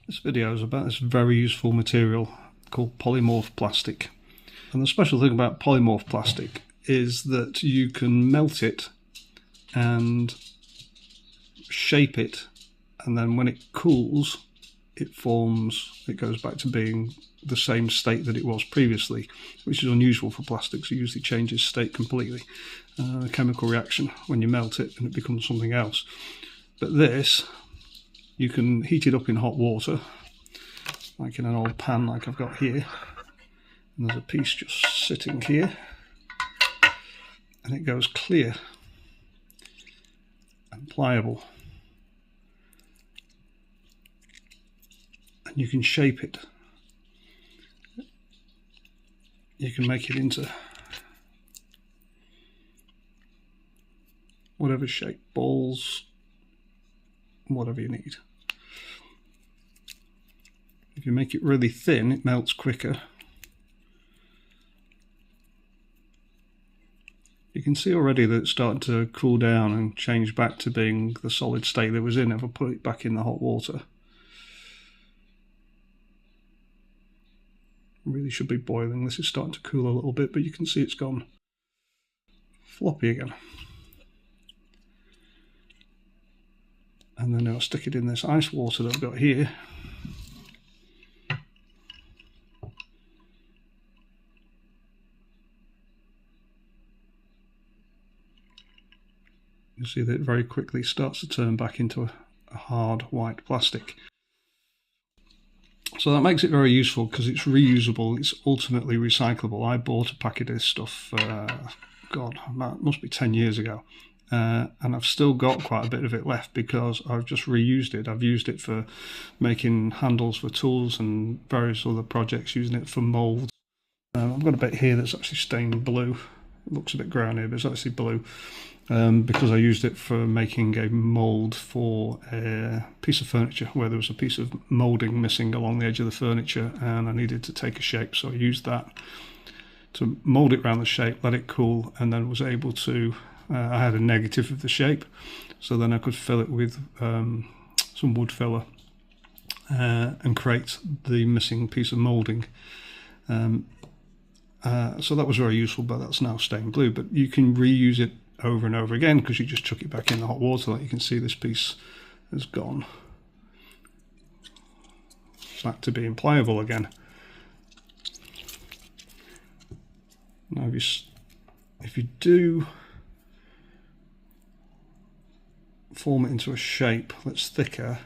This video is about this very useful material called polymorph plastic. And the special thing about polymorph plastic is that you can melt it and shape it, and then when it cools, it goes back to being the same state that it was previously, which is unusual for plastics. It usually changes state completely. A chemical reaction when you melt it and it becomes something else. But this, you can heat it up in hot water, like in an old pan like I've got here. And there's a piece just sitting here, and it goes clear and pliable. And you can shape it. You can make it into whatever shape, balls, whatever you need. If you make it really thin, it melts quicker. You can see already that it's starting to cool down and change back to being the solid state that it was in if I put it back in the hot water. Really should be boiling. This is starting to cool a little bit, but you can see it's gone floppy again. And then I'll stick it in this ice water that I've got here. You see that it very quickly starts to turn back into a hard white plastic. So that makes it very useful because it's reusable, it's ultimately recyclable. I bought a packet of this stuff, God, that must be 10 years ago. And I've still got quite a bit of it left because I've just reused it. I've used it for making handles for tools and various other projects, using it for moulds. I've got a bit here that's actually stained blue. It looks a bit brown here, but it's actually blue. Because I used it for making a mould for a piece of furniture where there was a piece of moulding missing along the edge of the furniture and I needed to take a shape, so I used that to mould it around the shape, let it cool, and then was able to, I had a negative of the shape, so then I could fill it with some wood filler and create the missing piece of moulding. So that was very useful, but that's now stained blue. But you can reuse it over and over again because you just chuck it back in the hot water. Like you can see, this piece has gone back to being pliable again. Now if you do form it into a shape that's thicker,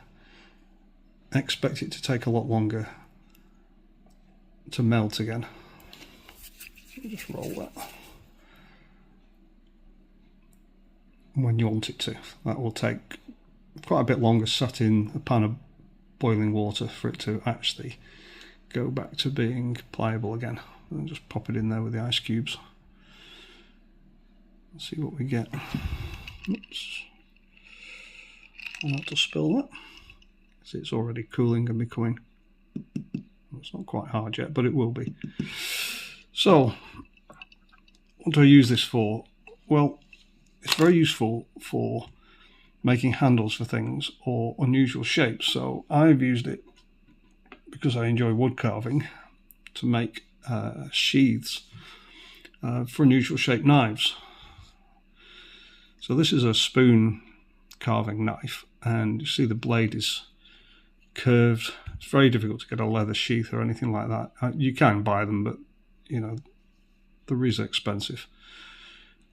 expect it to take a lot longer to melt again. Just roll that when you want it to. That will take quite a bit longer sat in a pan of boiling water for it to actually go back to being pliable again. And just pop it in there with the ice cubes. Let's see what we get. Oops. I'll have to spill that. See, it's already cooling and becoming, it's not quite hard yet, but it will be. So, what do I use this for? Well, it's very useful for making handles for things or unusual shapes. So I've used it because I enjoy wood carving to make sheaths for unusual shaped knives. So this is a spoon carving knife, and you see the blade is curved. It's very difficult to get a leather sheath or anything like that. You can buy them, but you know, they're reasonably expensive.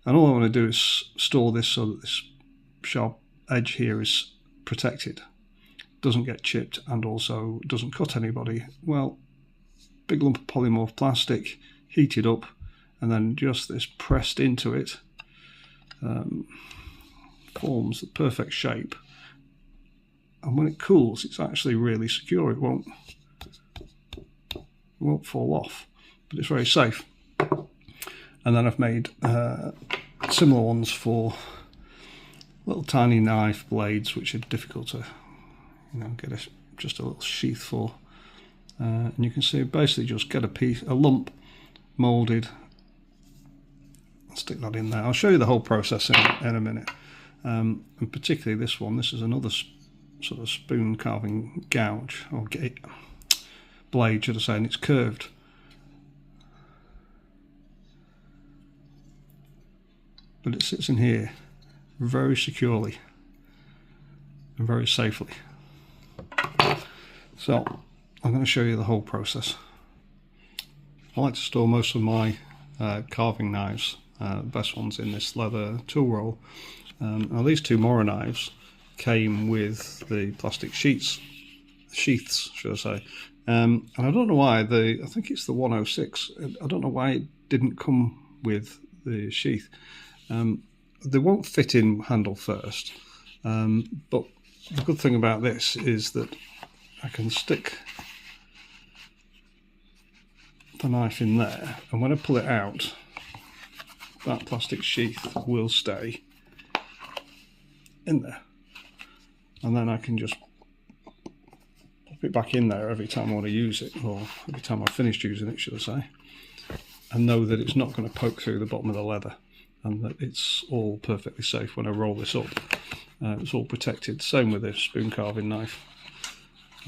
And all I want to do is store this so that this sharp edge here is protected, doesn't get chipped, and also doesn't cut anybody. Well, big lump of polymorph plastic, heated up, and then just this pressed into it forms the perfect shape. And when it cools, it's actually really secure. It won't fall off, but it's very safe. And then I've made similar ones for little tiny knife blades, which are difficult to, get just a little sheath for. And you can see, basically just get a lump moulded. I'll stick that in there. I'll show you the whole process in a minute. And particularly this one. This is another sort of spoon carving gouge, or blade should I say, and it's curved. But it sits in here very securely and very safely. So I'm going to show you the whole process. I like to store most of my carving knives, the best ones, in this leather tool roll. Now these two Mora knives came with the plastic sheaths, should I say. And I don't know why, I think it's the 106, I don't know why it didn't come with the sheath. They won't fit in handle first, but the good thing about this is that I can stick the knife in there, and when I pull it out, that plastic sheath will stay in there, and then I can just pop it back in there every time I want to use it, or every time I've finished using it, should I say, and know that it's not going to poke through the bottom of the leather, and that it's all perfectly safe when I roll this up. It's all protected. Same with this spoon carving knife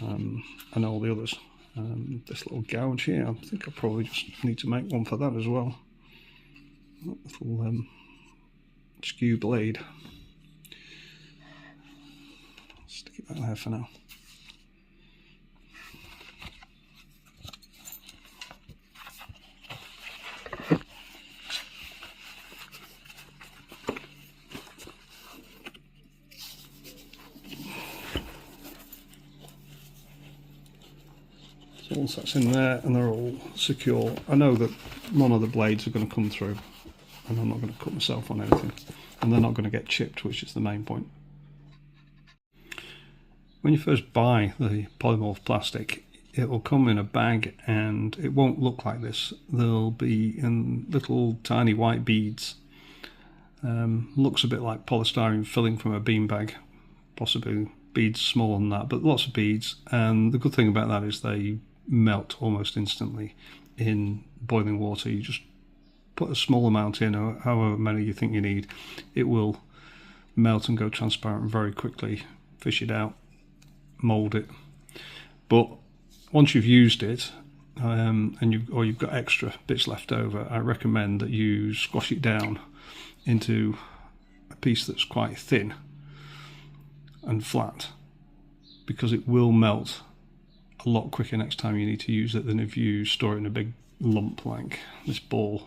and all the others. This little gouge here, I think I probably just need to make one for that as well. Little skew blade. Stick it back there for now. So once that's in there and they're all secure, I know that none of the blades are going to come through, and I'm not going to cut myself on anything, and they're not going to get chipped, which is the main point. When you first buy the polymorph plastic, it will come in a bag and it won't look like this. They'll be in little tiny white beads. Looks a bit like polystyrene filling from a beanbag, possibly beads smaller than that, but lots of beads. And the good thing about that is they melt almost instantly in boiling water. You just put a small amount in, or however many you think you need, it will melt and go transparent very quickly. Fish it out, mould it. But once you've used it and you've got extra bits left over, I recommend that you squash it down into a piece that's quite thin and flat, because it will melt a lot quicker next time you need to use it than if you store it in a big lump like this ball